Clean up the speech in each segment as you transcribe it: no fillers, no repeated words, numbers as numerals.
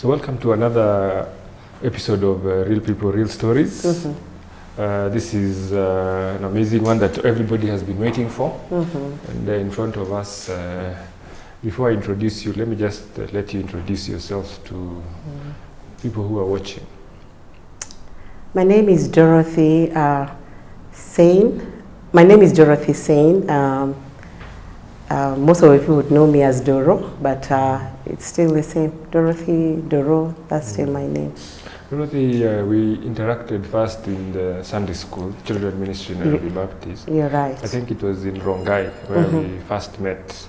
So welcome to another episode of Real People, Real Stories. This is an amazing one that everybody has been waiting for. And in front of us, before I introduce you, let me just let you introduce yourself to people who are watching. My name is Dorothy Saine. My name is Dorothy Saine. Most of you would know me as Doro, but it's still the same. Dorothy, Doro, that's still my name. Dorothy, we interacted first in the Sunday school, Children Ministry in Nairobi Baptist. You're right. I think it was in Rongai where we first met.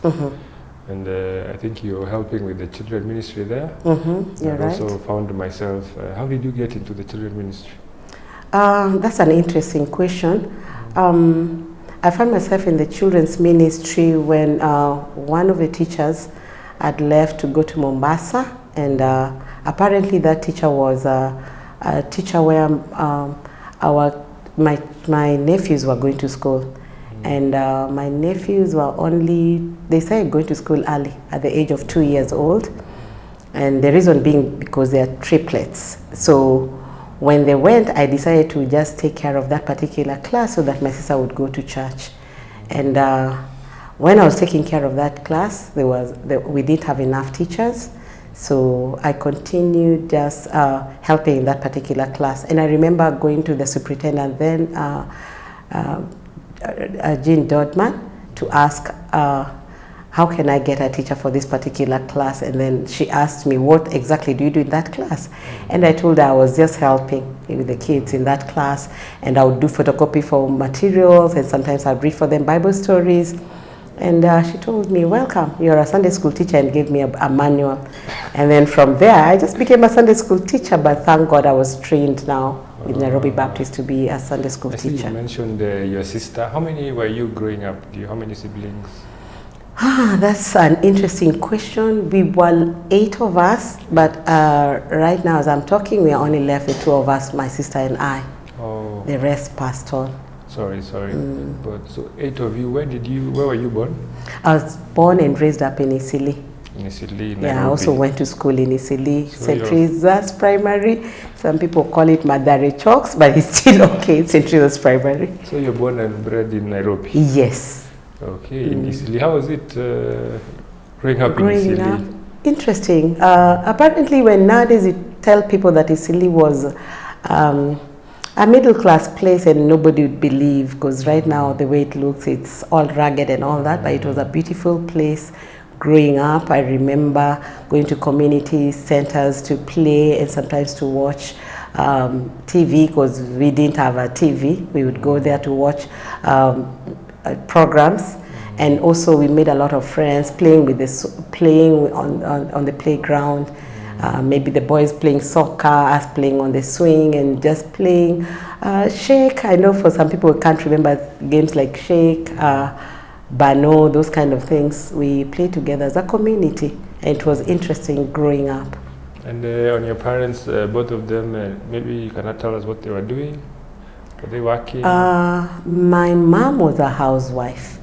And I think you were helping with the children ministry there. You're right. I also found myself, how did you get into the children ministry? That's an interesting question. I found myself in the children's ministry when one of the teachers had left to go to Mombasa, and apparently that teacher was a teacher where my nephews were going to school. And my nephews were they started going to school early, at the age of 2 years old. And the reason being because they are triplets. So when they went, I decided to just take care of that particular class so that my sister would go to church. And when I was taking care of that class, we didn't have enough teachers. So I continued just helping in that particular class. And I remember going to the superintendent then, Jean Dodman, to ask how can I get a teacher for this particular class. And then she asked me, what exactly do you do in that class? And I told her I was just helping with the kids in that class, and I would do photocopy for materials, and sometimes I'd read for them Bible stories. And she told me, welcome, you're a Sunday school teacher, and gave me a manual. And then from there, I just became a Sunday school teacher, but thank God I was trained now with Nairobi Baptist to be a Sunday school teacher. You mentioned your sister. How many were you growing up? How many siblings? That's an interesting question. We were 8 of us, but right now as I'm talking, we are only left the 2 of us, my sister and I. Oh. The rest passed on. Sorry. But so 8 of you, where were you born? I was born and raised up in Eastleigh. In Eastleigh, Nairobi. Yeah, I also went to school in Eastleigh, So St. Teresa's Primary. Some people call it Madare Chalks, but it's still okay, it's St. Teresa's Primary. So you're born and bred in Nairobi? Yes. Okay, in Eastleigh. How was it growing up in Eastleigh? Interesting. Apparently, when nowadays you tell people that Eastleigh was a middle-class place, and nobody would believe, because right now the way it looks, it's all rugged and all that, but it was a beautiful place. Growing up, I remember going to community centers to play and sometimes to watch TV, because we didn't have a TV. We would go there to watch programs, and also we made a lot of friends playing on the playground. Maybe the boys playing soccer, us playing on the swing, and just playing shake. I know for some people who can't remember games like shake, Bano, those kind of things. We played together as a community, and it was interesting growing up. And on your parents, both of them, maybe you cannot tell us what they were doing? Were they working? My mom was a housewife,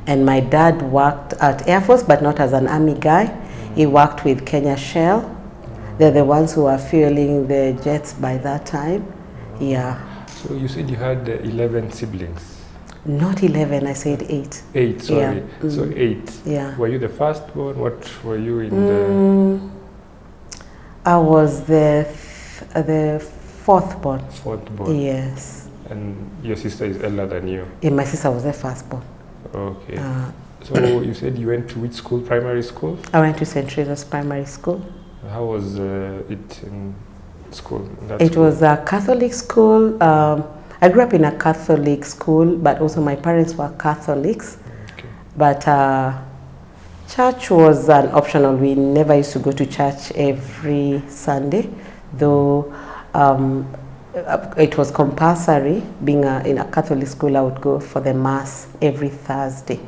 and my dad worked at Air Force, but not as an army guy. He worked with Kenya Shell. They're the ones who were fueling the jets by that time. Yeah. So you said you had 11 siblings? Not 11, I said 8. 8, sorry. Yeah. So 8. Yeah. Were you the firstborn? What were you in the... I was the fourth-born. Fourth-born. Yes. And your sister is elder than you? Yeah, my sister was the firstborn. Okay. So you said you went to which school, primary school? I went to St. Teresa's Primary School. How was it in school? It was a Catholic school. I grew up in a Catholic school, but also my parents were Catholics. Okay. But church was an optional. We never used to go to church every Sunday, though it was compulsory. Being in a Catholic school, I would go for the Mass every Thursday.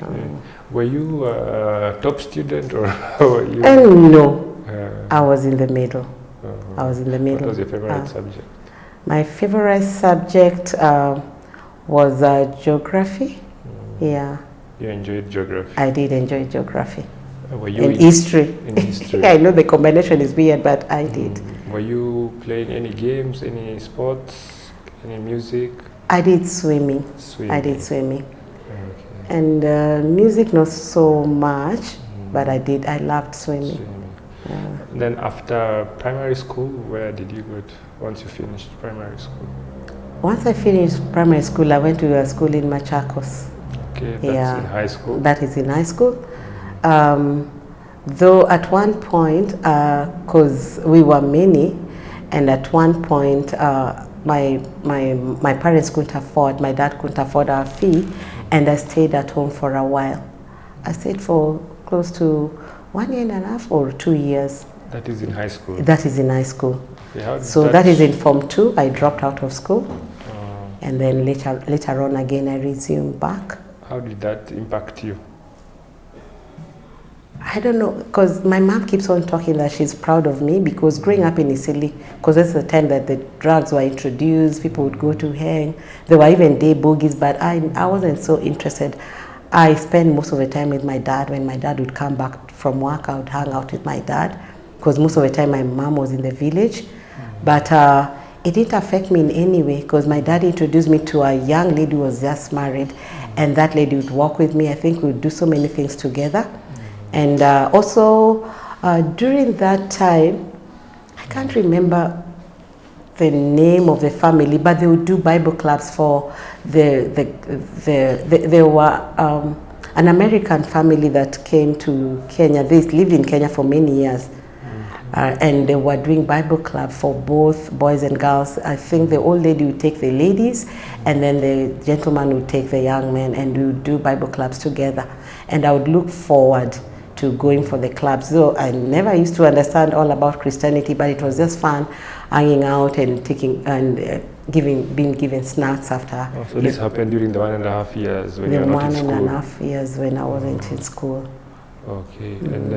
Okay. Were you a top student, or how were you? No, I was in the middle. I was in the middle. What was your favorite subject? My favorite subject was geography. Yeah. You enjoyed geography? I did enjoy geography. Were you in Eastleigh. In Eastleigh. I know the combination is weird, but I did. Were you playing any games, any sports, any music? I did swimming. Swimming. I did swimming. Okay. And music not so much, but I loved swimming. Then after primary school, where did you go to, once you finished primary school? Once I finished primary school, I went to a school in Machakos. Okay, that's in high school? That is in high school. Though at one point, because we were many, and at one point my parents couldn't afford, my dad couldn't afford our fee, and I stayed at home for a while. I stayed for close to 1 year and a half or 2 years. That is in high school? That is in high school. Yeah, so that is in Form 2. I dropped out of school. And then later on again, I resumed back. How did that impact you? I don't know, because my mom keeps on talking that she's proud of me, because growing up in Eastleigh, because that's the time that the drugs were introduced, people would go to hang. There were even day bogies, but I wasn't so interested. I spent most of the time with my dad. When my dad would come back from work, I would hang out with my dad, because most of the time my mom was in the village. But it didn't affect me in any way, because my dad introduced me to a young lady who was just married, and that lady would walk with me. I think we would do so many things together. And also during that time, I can't remember the name of the family, but they would do Bible clubs for there were an American family that came to Kenya. They lived in Kenya for many years. And they were doing Bible club for both boys and girls. I think the old lady would take the ladies, and then the gentleman would take the young men, and we would do Bible clubs together. And I would look forward to going for the clubs. So I never used to understand all about Christianity, but it was just fun hanging out and taking and being given snacks after. Oh, so this happened during the 1.5 years when you were not in school? The 1.5 years when I wasn't in school. Okay, and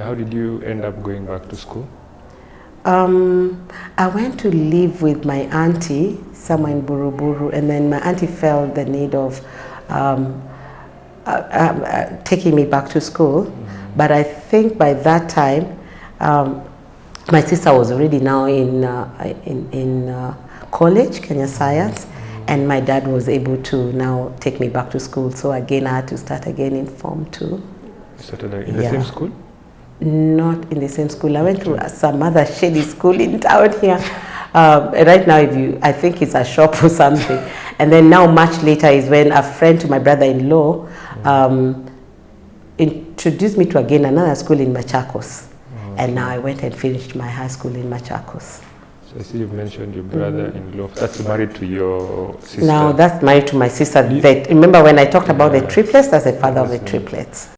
how did you end up going back to school? I went to live with my auntie somewhere in Buruburu, and then my auntie felt the need of taking me back to school. But I think by that time, my sister was already now in college, Kenya Science, and my dad was able to now take me back to school. So again, I had to start again in Form 2. Started in the same school? Not in the same school. I went to some other shady school in town here. Right now, I think it's a shop or something. And then now, much later, is when a friend to my brother-in-law introduced me to again another school in Machakos. And now I went and finished my high school in Machakos. So I see you've mentioned your brother-in-law. That's married to your sister? Now that's married to my sister. Remember when I talked about the triplets? That's the father of the triplets.